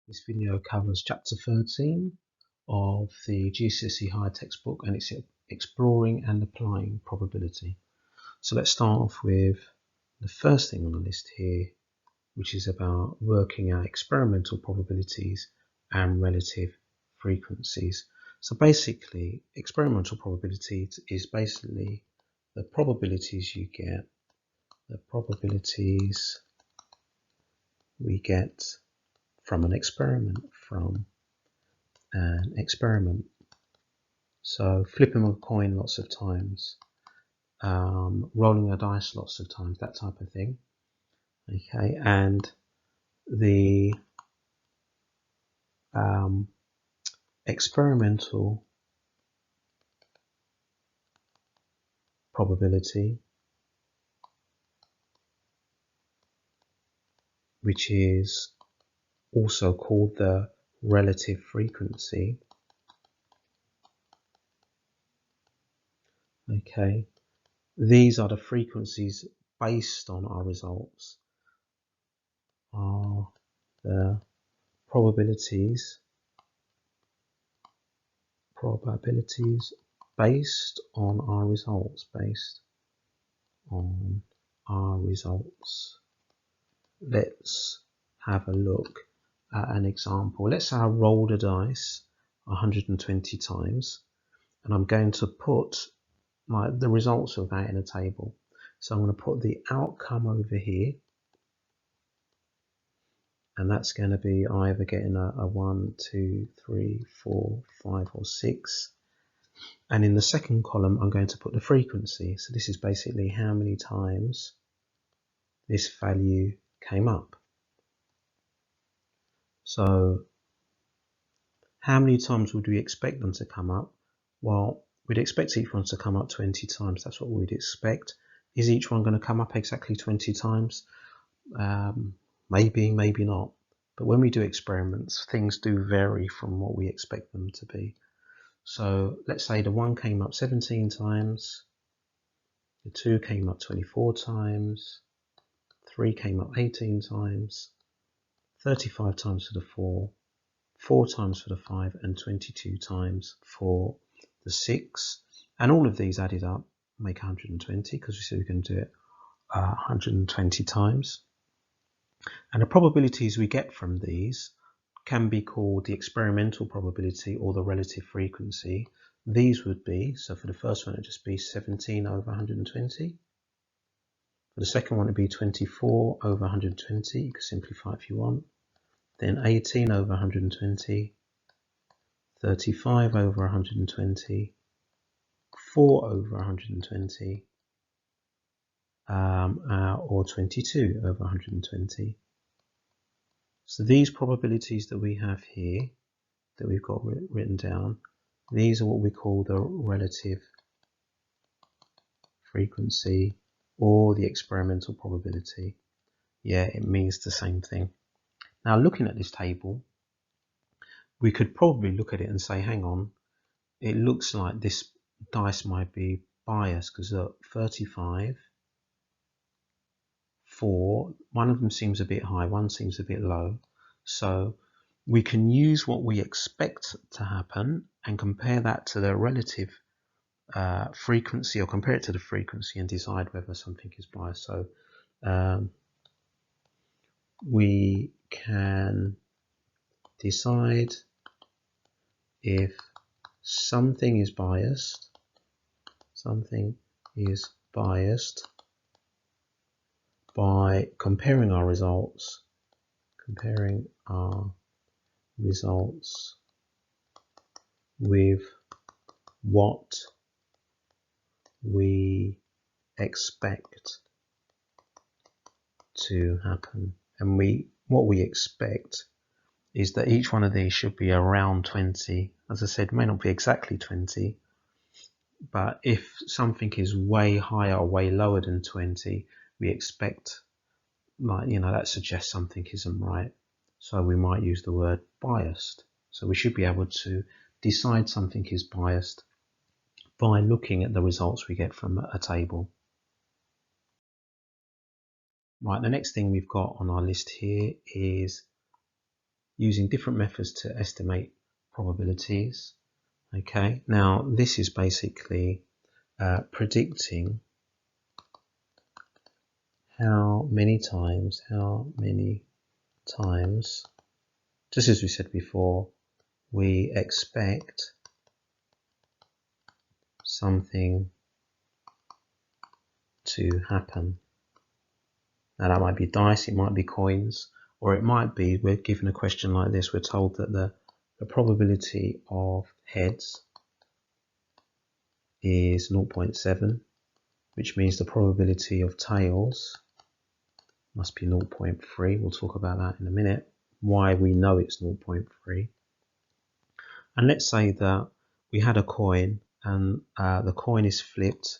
This video covers chapter 13 of the GCSE Higher textbook, and it's exploring and applying probability. So let's start off with the first thing on the list here, which is about working out experimental probabilities and relative frequencies. So basically, experimental probabilities is basically the probabilities you get, the probabilities we get from an experiment, So flipping a coin lots of times, rolling a dice lots of times, that type of thing. Okay, and the experimental probability, which is also called the relative frequency. Okay, these are the frequencies based on our results, are the probabilities based on our results, Let's have a look at an example. Let's say I rolled a dice 120 times, and I'm going to put the results of that in a table. So I'm going to put the outcome over here, and that's going to be either getting a 1, 2, 3, 4, 5 or 6. And in the second column I'm going to put the frequency. So this is basically how many times this value came up. So how many times would we expect them to come up? Well, we'd expect each one to come up 20 times. That's what we'd expect. Is each one going to come up exactly 20 times? Maybe, maybe not. But when we do experiments, things do vary from what we expect them to be. So let's say the 1 came up 17 times, the 2 came up 24 times, 3 came up 18 times, 35 times for the 4, 4 times for the 5, and 22 times for the 6. And all of these added up make 120, because we said we can do it 120 times. And the probabilities we get from these can be called the experimental probability or the relative frequency. These would be, so for the first one, it would just be 17 over 120. For the second one, it would be 24 over 120. You can simplify if you want. Then 18 over 120, 35 over 120, 4 over 120, or 22 over 120. So these probabilities that we have here, that we've got written down, these are what we call the relative frequency or the experimental probability. Yeah, it means the same thing. Now, looking at this table, we could probably look at it and say, hang on, it looks like this dice might be biased, because look, 35, 4, one of them seems a bit high, one seems a bit low. So we can use what we expect to happen and compare that to the relative frequency, or compare it to the frequency, and decide whether something is biased. So we can decide if something is biased by comparing our results with what we expect to happen. And what we expect is that each one of these should be around 20. As I said, it may not be exactly 20, but if something is way higher or way lower than 20, we expect, that suggests something isn't right. So we might use the word biased. So we should be able to decide something is biased by looking at the results we get from a table. Right, the next thing we've got on our list here is using different methods to estimate probabilities. Okay, now this is basically predicting how many times, just as we said before, we expect something to happen. Now that might be dice, it might be coins, or it might be we're given a question like this, we're told that the probability of heads is 0.7, which means the probability of tails must be 0.3. We'll talk about that in a minute, why we know it's 0.3. And let's say that we had a coin and the coin is flipped.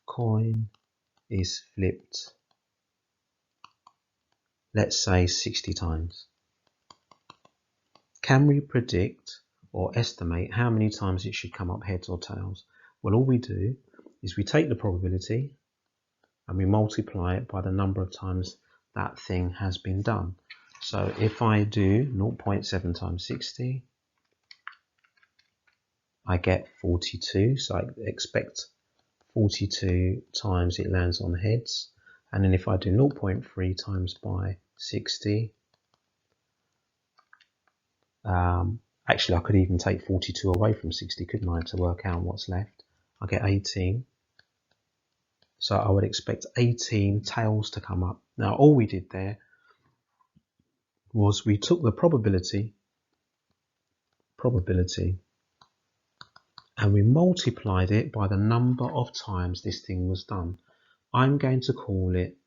Coin is flipped, let's say 60 times. Can we predict or estimate how many times it should come up heads or tails? Well, all we do is we take the probability and we multiply it by the number of times that thing has been done. So if I do 0.7 times 60, I get 42. So I expect 42 times it lands on heads. And then if I do 0.3 times by 60, actually I could even take 42 away from 60, couldn't I, to work out what's left. I get 18. So I would expect 18 tails to come up. Now all we did there was we took the probability and we multiplied it by the number of times this thing was done. I'm going to call it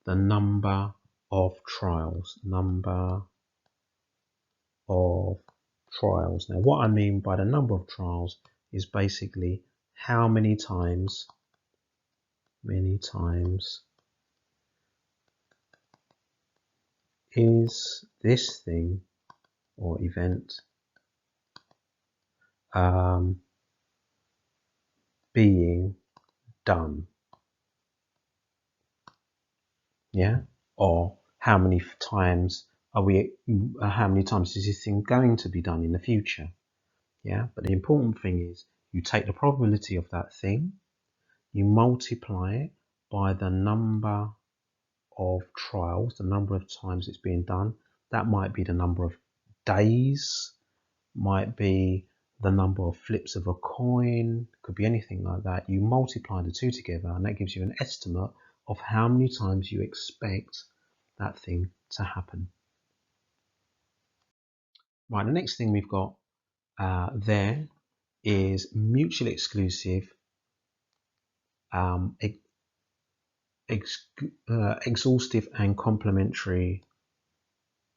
the number of trials. Number of trials. Now what I mean by the number of trials is basically how many times is this thing or event being done. Yeah, or how many times is this thing going to be done in the future? Yeah, but the important thing is you take the probability of that thing, you multiply it by the number of trials, the number of times it's being done. That might be the number of days, might be the number of flips of a coin, could be anything like that. You multiply the two together and that gives you an estimate of how many times you expect that thing to happen. Right, the next thing we've got there is mutually exclusive exhaustive and complementary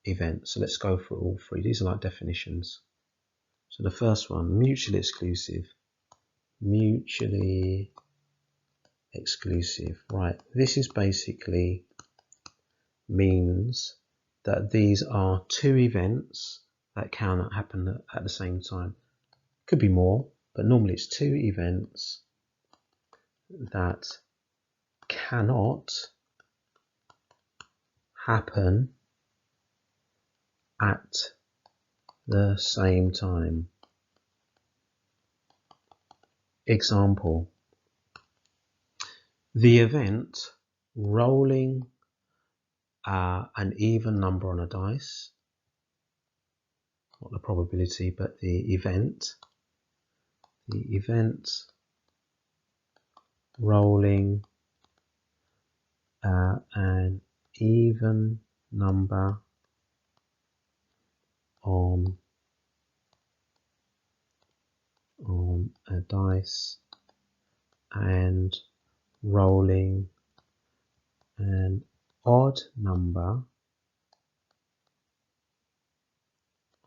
events. So let's go through all three. These are like definitions. So the first one, mutually exclusive. Mutually exclusive. Right, this is basically means that these are two events that can happen at the same time. Could be more, but normally it's two events that cannot happen at the same time. Example, the event rolling an even number on a dice, not the probability, but the event rolling an even number on a dice and rolling an odd number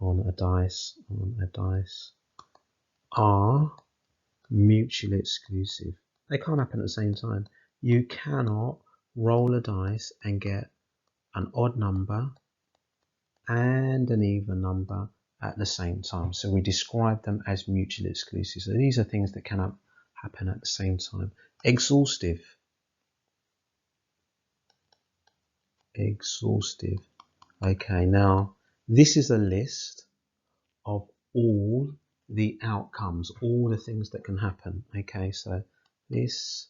on a dice are mutually exclusive. They can't happen at the same time. You cannot roll a dice and get an odd number and an even number at the same time. So we describe them as mutually exclusive. So these are things that cannot happen at the same time. Exhaustive Okay, now this is a list of all the outcomes, all the things that can happen. Okay, so this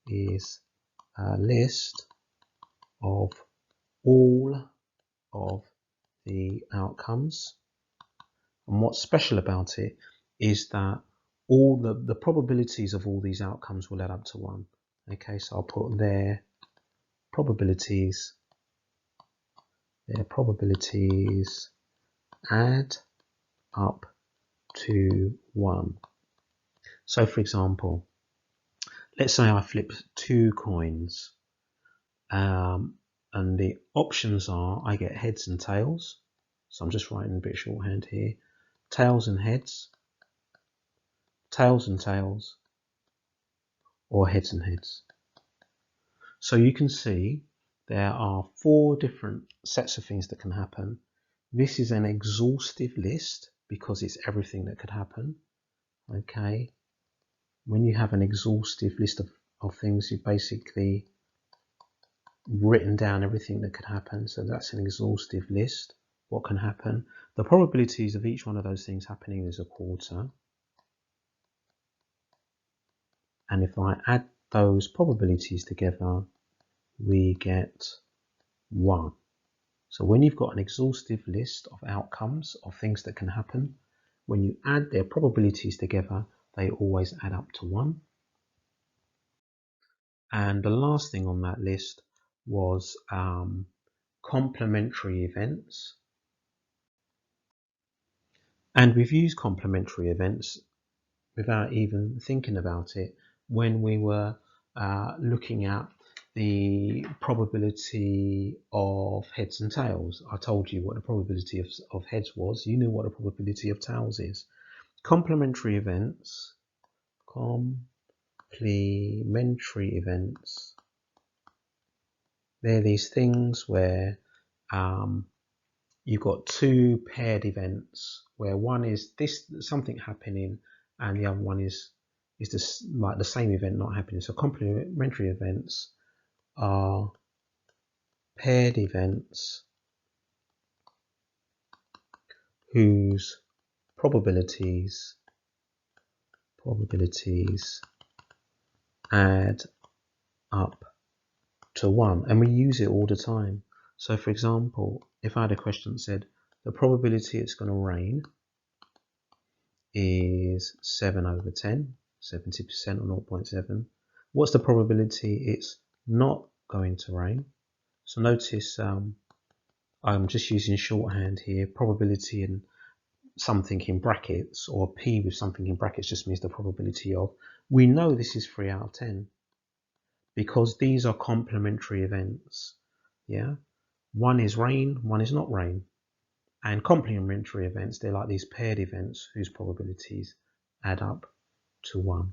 is a list of all of the outcomes. And what's special about it is that all the probabilities of all these outcomes will add up to 1. Okay, so I'll put their probabilities add up to 1. So for example, let's say I flip 2 coins, and the options are I get heads and tails. So I'm just writing a bit shorthand here. Tails and heads, tails and tails, or heads and heads. So you can see there are 4 different sets of things that can happen. This is an exhaustive list because it's everything that could happen. Okay, when you have an exhaustive list of things, you've basically written down everything that could happen. So that's an exhaustive list. What can happen? The probabilities of each one of those things happening is 1/4. And if I add those probabilities together, we get 1. So when you've got an exhaustive list of outcomes of things that can happen, when you add their probabilities together, they always add up to 1. And the last thing on that list was complementary events. And we've used complementary events without even thinking about it when we were looking at the probability of heads and tails. I told you what the probability of heads was. You knew what the probability of tails is. Complementary events, they're these things where you've got 2 paired events where one is something happening and the other one is just like the same event not happening. So complementary events are paired events whose probabilities add up to 1, and we use it all the time. So for example, if I had a question that said the probability it's going to rain is 7/10, 70% or 0.7. What's the probability it's not going to rain? So notice I'm just using shorthand here. Probability and something in brackets, or P with something in brackets, just means the probability of. We know this is 3/10 because these are complementary events. Yeah, one is rain, one is not rain. And complementary events, they're like these paired events whose probabilities add up to 1.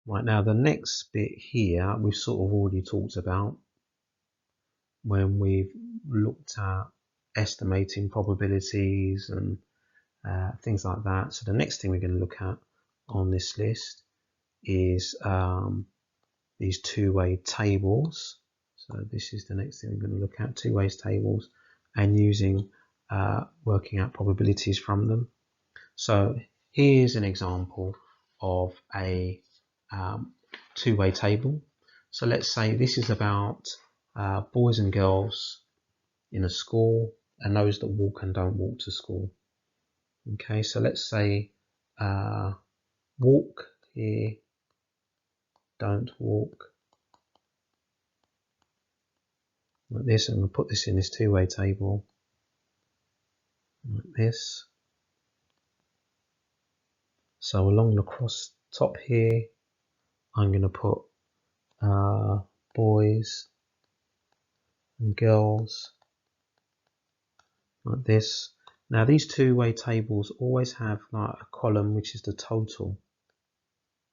Right, now the next bit here we've sort of already talked about when we've looked at estimating probabilities and things like that. So the next thing we're going to look at on this list is these two-way tables. So this is the next thing we're going to look at, two-way tables, and using working out probabilities from them. So here's an example of a two-way table. So let's say this is about boys and girls in a school and those that walk and don't walk to school. Okay, so let's say walk here, don't walk, like this. I'm going to put this in this two-way table like this. So along the cross top here, I'm going to put boys and girls like this. Now these two-way tables always have like a column which is the total.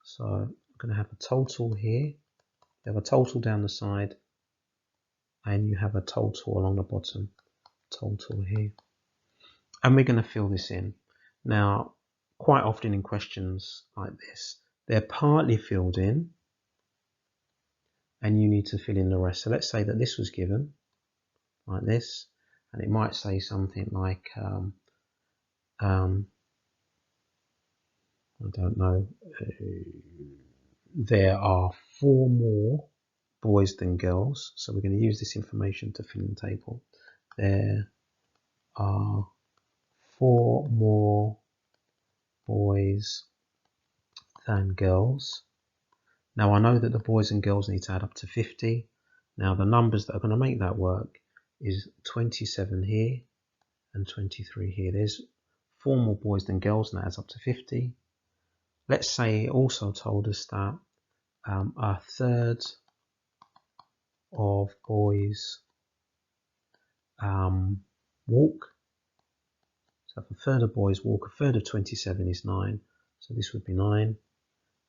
So I'm going to have a total here, you have a total down the side, and you have a total along the bottom, total here. And we're going to fill this in. Now, quite often in questions like this, they're partly filled in and you need to fill in the rest. So let's say that this was given like this, and it might say something like I don't know, there are 4 more boys than girls, so we're going to use this information to fill in the table. There are 4 more boys than girls. Now I know that the boys and girls need to add up to 50. Now the numbers that are going to make that work is 27 here and 23 here. There's 4 more boys than girls, and that adds up to 50. Let's say it also told us that a third of boys walk. So if a third of boys walk, a third of 27 is 9. So this would be 9,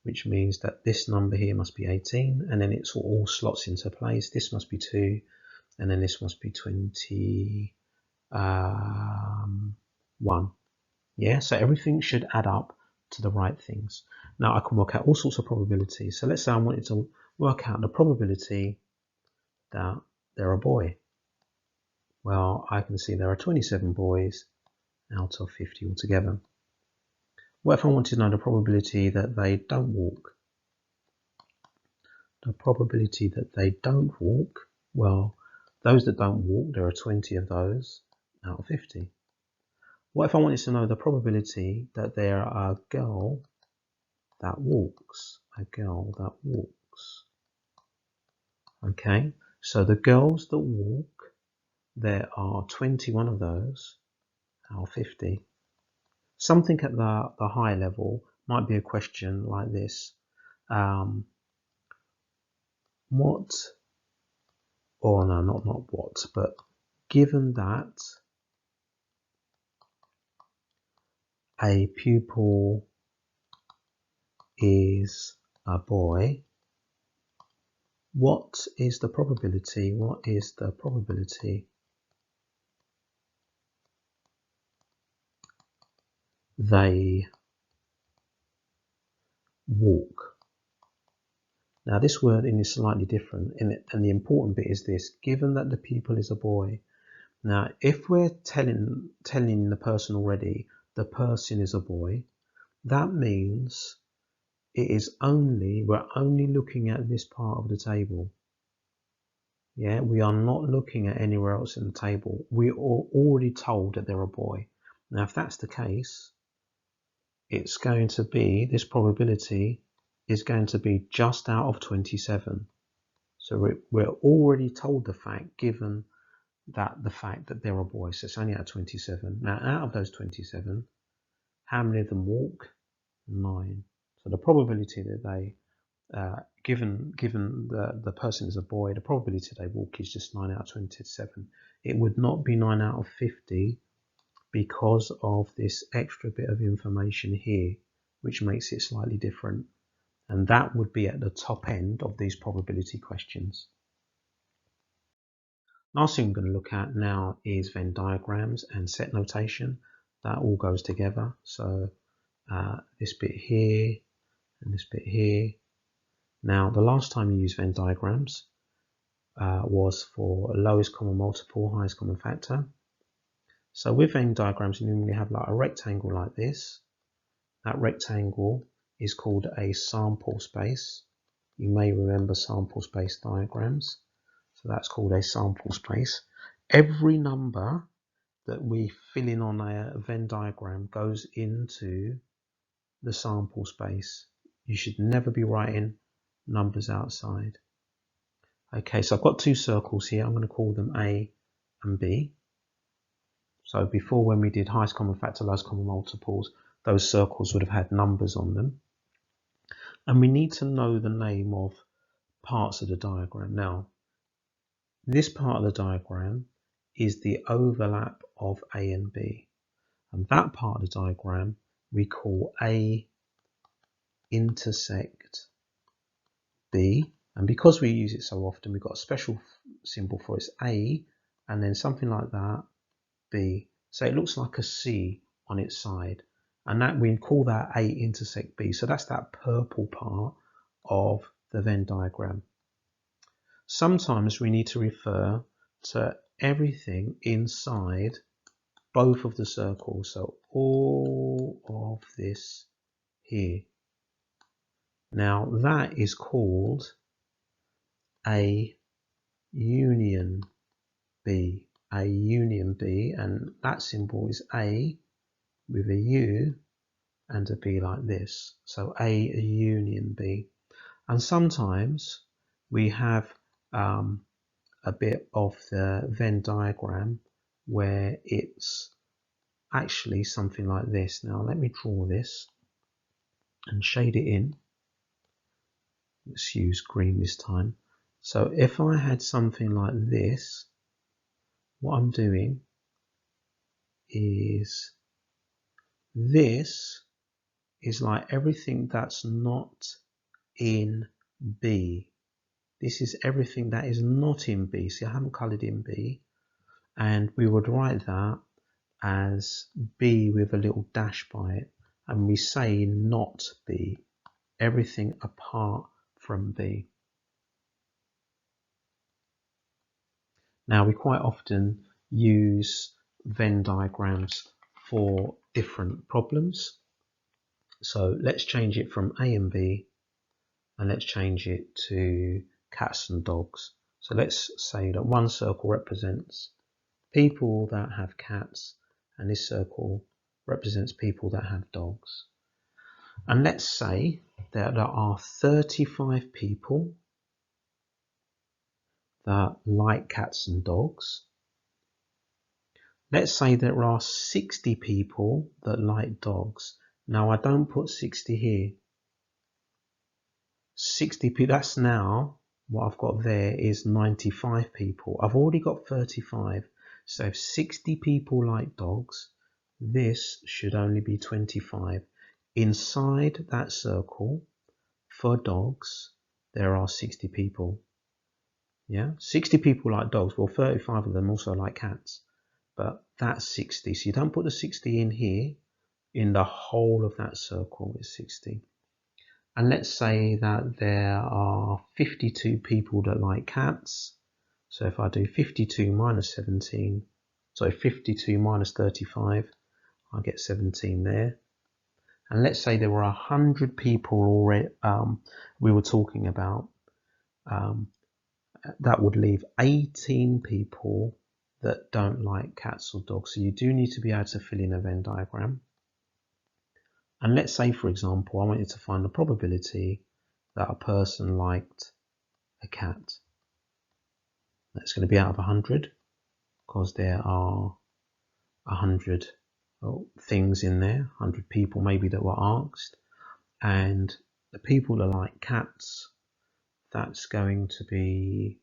which means that this number here must be 18, and then it all slots into place. This must be 2, and then this must be 21. Yeah, so everything should add up to the right things. Now I can work out all sorts of probabilities. So let's say I wanted to work out the probability that they're a boy. Well, I can see there are 27 boys out of 50 altogether. What if I wanted to know the probability that they don't walk? The probability that they don't walk, well, those that don't walk, there are 20 of those out of 50. What if I wanted to know the probability that there are a girl that walks? A girl that walks. Okay, so the girls that walk, there are 21 of those out of 50. Something at the high level might be a question like this. What, or no, not what, but given that a pupil is a boy, what is the probability? What is the probability they walk? Now this wording is slightly different, and the important bit is this: given that the pupil is a boy. Now, if we're telling the person already the person is a boy, that means we're only looking at this part of the table. Yeah, we are not looking at anywhere else in the table. We are already told that they're a boy. Now, if that's the case, it's going to be, this probability is going to be just out of 27. So we're already told the fact, given that the fact that they're a boy, so it's only out of 27. Now, out of those 27, how many of them walk? 9. So the probability that they, given the person is a boy, the probability they walk is just 9 out of 27. It would not be 9 out of 50 because of this extra bit of information here, which makes it slightly different. And that would be at the top end of these probability questions. Last thing I'm going to look at now is Venn diagrams and set notation. That all goes together. So this bit here and this bit here. Now, the last time you used Venn diagrams was for lowest common multiple, highest common factor. So with Venn diagrams, you normally have like a rectangle like this. That rectangle is called a sample space. You may remember sample space diagrams. So that's called a sample space. Every number that we fill in on a Venn diagram goes into the sample space. You should never be writing numbers outside. Okay, so I've got 2 circles here. I'm going to call them A and B. So before, when we did highest common factor, lowest common multiples, those circles would have had numbers on them. And we need to know the name of parts of the diagram. Now, this part of the diagram is the overlap of A and B. And that part of the diagram we call A intersect B. And because we use it so often, we've got a special symbol for it. It's A and then something like that, B. So it looks like a C on its side. And that we call that A intersect B. So that's that purple part of the Venn diagram. Sometimes we need to refer to everything inside both of the circles, so all of this here. Now that is called a union B. A union B, and that symbol is A with a U and a B like this. So a union B. And sometimes we have a bit of the Venn diagram where it's actually something like this. Now let me draw this and shade it in. Let's use green this time. So if I had something like this, what I'm doing is this is like everything that's not in B. This is everything that is not in B. See, I haven't coloured in B, and we would write that as B with a little dash by it, and we say not B, everything apart from B. Now we quite often use Venn diagrams for different problems. So let's change it from A and B, and let's change it to cats and dogs. So let's say that one circle represents people that have cats, and this circle represents people that have dogs. And let's say that there are 35 people that like cats and dogs. Let's say there are 60 people that like dogs. Now I don't put 60 here. 60 people, that's now what I've got there is 95 people. I've already got 35. So if 60 people like dogs, this should only be 25. Inside that circle for dogs, there are 60 people. Yeah, 60 people like dogs. Well, 35 of them also like cats, but that's 60. So you don't put the 60 in here. In the whole of that circle is 60. And let's say that there are 52 people that like cats. So if I do 52 minus 17, sorry, 52 minus 35, I get 17 there. And let's say there were 100 people already we were talking about. That would leave 18 people that don't like cats or dogs. So you do need to be able to fill in a Venn diagram. And let's say, for example, I wanted to find the probability that a person liked a cat. That's going to be out of 100 because there are 100 things in there, 100 people maybe that were asked. And the people that like cats, that's going to be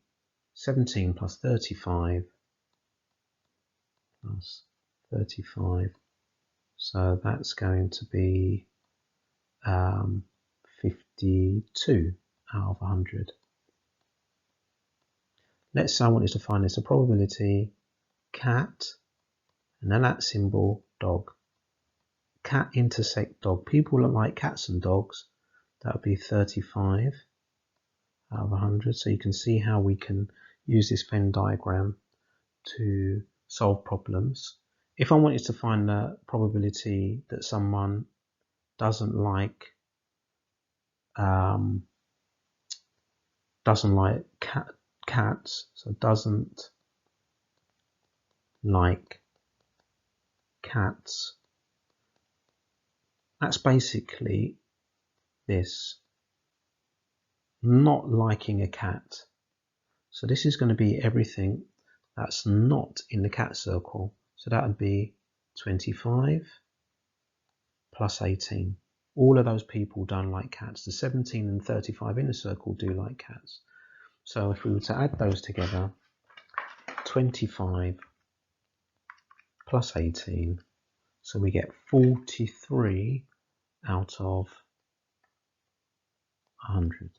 17 plus 35 plus 35. So that's going to be 52 out of 100. Let's say I wanted to find this, a probability cat, and then that symbol dog. Cat intersect dog. People that like cats and dogs, that would be 35 out of 100. So you can see how we can use this Venn diagram to solve problems. If I wanted to find the probability that someone doesn't like cats, so doesn't like cats, that's basically this, not liking a cat. So this is going to be everything that's not in the cat circle. So that would be 25 plus 18. All of those people don't like cats. The 17 and 35 in the circle do like cats. So if we were to add those together, 25 plus 18, so we get 43 out of 100.